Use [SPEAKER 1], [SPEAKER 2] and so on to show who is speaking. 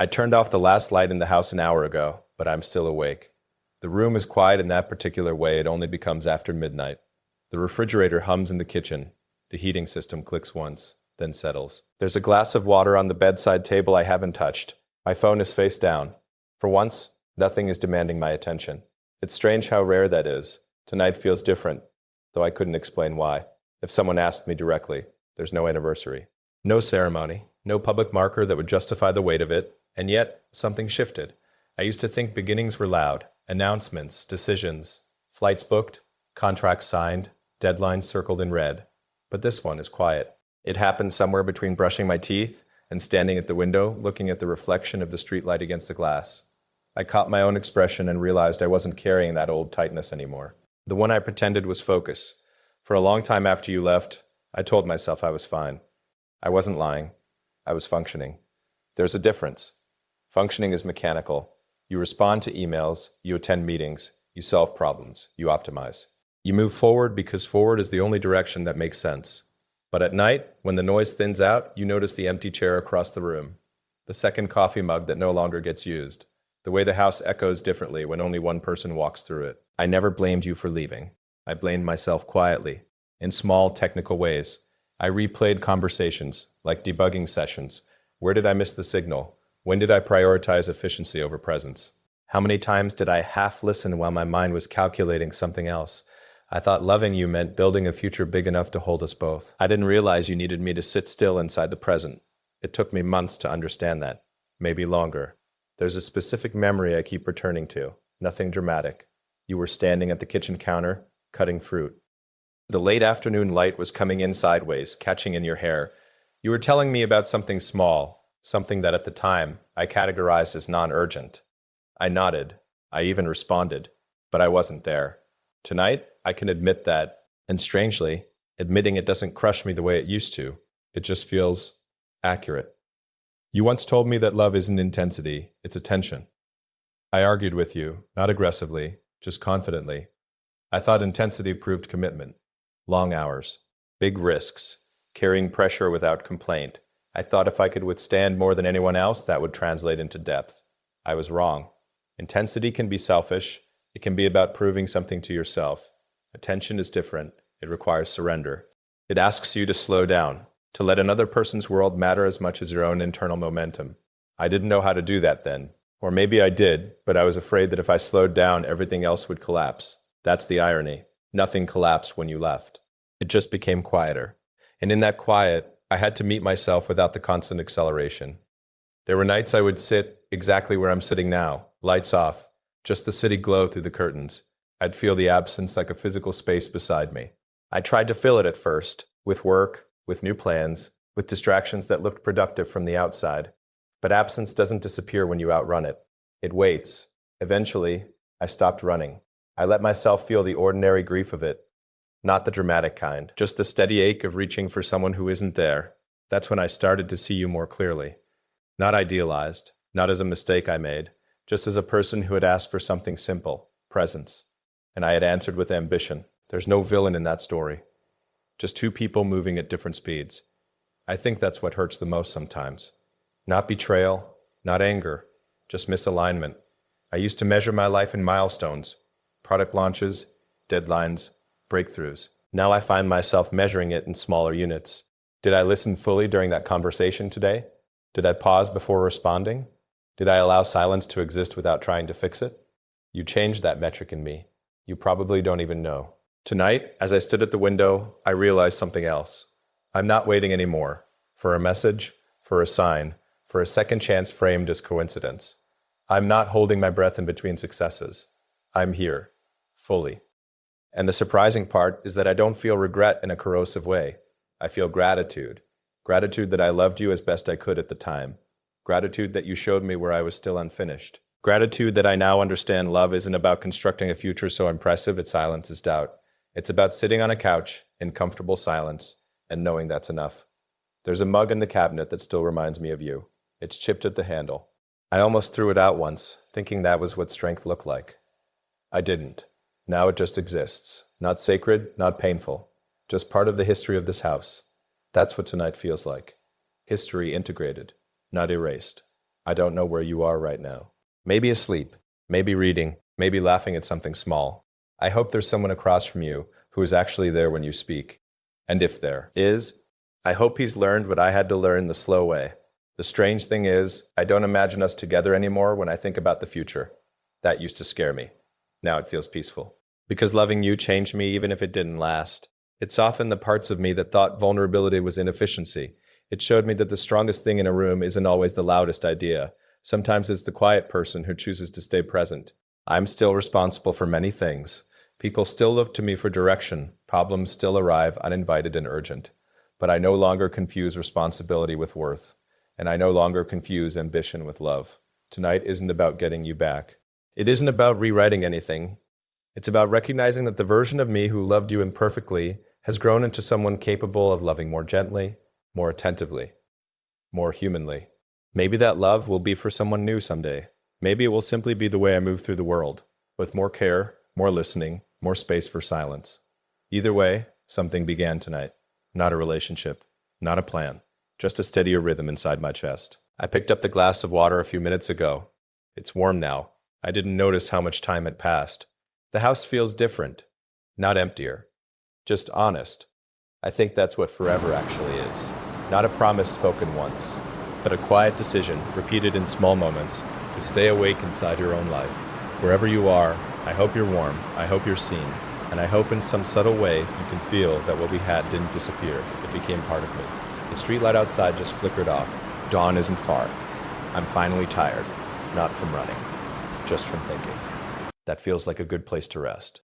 [SPEAKER 1] I turned off the last light in the house an hour ago, but I'm still awake. The room is quiet in that particular way it only becomes after midnight. The refrigerator hums in the kitchen. The heating system clicks once, then settles. There's a glass of water on the bedside table I haven't touched. My phone is face down. For once, nothing is demanding my attention. It's strange how rare that is. Tonight feels different, though I couldn't explain why. If someone asked me directly, there's no anniversary. No ceremony, no public marker that would justify the weight of it, and yet something shifted. I used to think beginnings were loud. Announcements, decisions, flights booked, contracts signed, deadlines circled in red. But this one is quiet. It happened somewhere between brushing my teeth and standing at the window, looking at the reflection of the streetlight against the glass. I caught my own expression and realized I wasn't carrying that old tightness anymore. The one I pretended was focus. For a long time after you left, I told myself I was fine. I wasn't lying. I was functioning. There's a difference. Functioning is mechanical. You respond to emails, you attend meetings, you solve problems, you optimize. You move forward because forward is the only direction that makes sense. But at night, when the noise thins out, you notice the empty chair across the room, the second coffee mug that no longer gets used, the way the house echoes differently when only one person walks through it. I never blamed you for leaving. I blamed myself quietly, in small technical ways. I replayed conversations, like debugging sessions. Where did I miss the signal? When did I prioritize efficiency over presence? How many times did I half listen while my mind was calculating something else? I thought loving you meant building a future big enough to hold us both. I didn't realize you needed me to sit still inside the present. It took me months to understand that, maybe longer. There's a specific memory I keep returning to, nothing dramatic. You were standing at the kitchen counter, cutting fruit. The late afternoon light was coming in sideways, catching in your hair. You were telling me about something small, something that at the time I categorized as non-urgent. I nodded. I even responded, but I wasn't there. Tonight, I can admit that, and strangely, admitting it doesn't crush me the way it used to. It just feels accurate. You once told me that love isn't intensity, it's attention. I argued with you, not aggressively, just confidently. I thought intensity proved commitment. Long hours, big risks, carrying pressure without complaint. I thought if I could withstand more than anyone else, that would translate into depth. I was wrong. Intensity can be selfish. It can be about proving something to yourself. Attention is different. It requires surrender. It asks you to slow down, to let another person's world matter as much as your own internal momentum. I didn't know how to do that then. Or maybe I did, but I was afraid that if I slowed down, everything else would collapse. That's the irony. Nothing collapsed when you left. It just became quieter. And in that quiet, I had to meet myself without the constant acceleration. There were nights I would sit exactly where I'm sitting now, lights off, just the city glow through the curtains. I'd feel the absence like a physical space beside me. I tried to fill it at first, with work, with new plans, with distractions that looked productive from the outside. But absence doesn't disappear when you outrun it. It waits. Eventually, I stopped running. I let myself feel the ordinary grief of it. Not the dramatic kind, just the steady ache of reaching for someone who isn't there. That's when I started to see you more clearly. Not idealized, not as a mistake I made, just as a person who had asked for something simple, presence. And I had answered with ambition. There's no villain in that story. Just two people moving at different speeds. I think that's what hurts the most sometimes. Not betrayal, not anger, just misalignment. I used to measure my life in milestones, product launches, deadlines, breakthroughs. Now I find myself measuring it in smaller units. Did I listen fully during that conversation today? Did I pause before responding? Did I allow silence to exist without trying to fix it? You changed that metric in me. You probably don't even know. Tonight, as I stood at the window, I realized something else. I'm not waiting anymore. For a message, for a sign, for a second chance framed as coincidence. I'm not holding my breath in between successes. I'm here, fully. And the surprising part is that I don't feel regret in a corrosive way. I feel gratitude. Gratitude that I loved you as best I could at the time. Gratitude that you showed me where I was still unfinished. Gratitude that I now understand love isn't about constructing a future so impressive it silences doubt. It's about sitting on a couch in comfortable silence and knowing that's enough. There's a mug in the cabinet that still reminds me of you. It's chipped at the handle. I almost threw it out once, thinking that was what strength looked like. I didn't. Now it just exists. Not sacred, not painful. Just part of the history of this house. That's what tonight feels like. History integrated, not erased. I don't know where you are right now. Maybe asleep, maybe reading, maybe laughing at something small. I hope there's someone across from you who is actually there when you speak. And if there is, I hope he's learned what I had to learn the slow way. The strange thing is, I don't imagine us together anymore when I think about the future. That used to scare me. Now it feels peaceful. Because loving you changed me even if it didn't last. It softened the parts of me that thought vulnerability was inefficiency. It showed me that the strongest thing in a room isn't always the loudest idea. Sometimes it's the quiet person who chooses to stay present. I'm still responsible for many things. People still look to me for direction. Problems still arrive uninvited and urgent. But I no longer confuse responsibility with worth. And I no longer confuse ambition with love. Tonight isn't about getting you back. It isn't about rewriting anything. It's about recognizing that the version of me who loved you imperfectly has grown into someone capable of loving more gently, more attentively, more humanly. Maybe that love will be for someone new someday. Maybe it will simply be the way I move through the world, with more care, more listening, more space for silence. Either way, something began tonight. Not a relationship, not a plan, just a steadier rhythm inside my chest. I picked up the glass of water a few minutes ago. It's warm now. I didn't notice how much time had passed. The house feels different, not emptier, just honest. I think that's what forever actually is. Not a promise spoken once, but a quiet decision repeated in small moments to stay awake inside your own life. Wherever you are, I hope you're warm, I hope you're seen, and I hope in some subtle way you can feel that what we had didn't disappear, it became part of me. The streetlight outside just flickered off. Dawn isn't far. I'm finally tired, not from running, just from thinking. That feels like a good place to rest.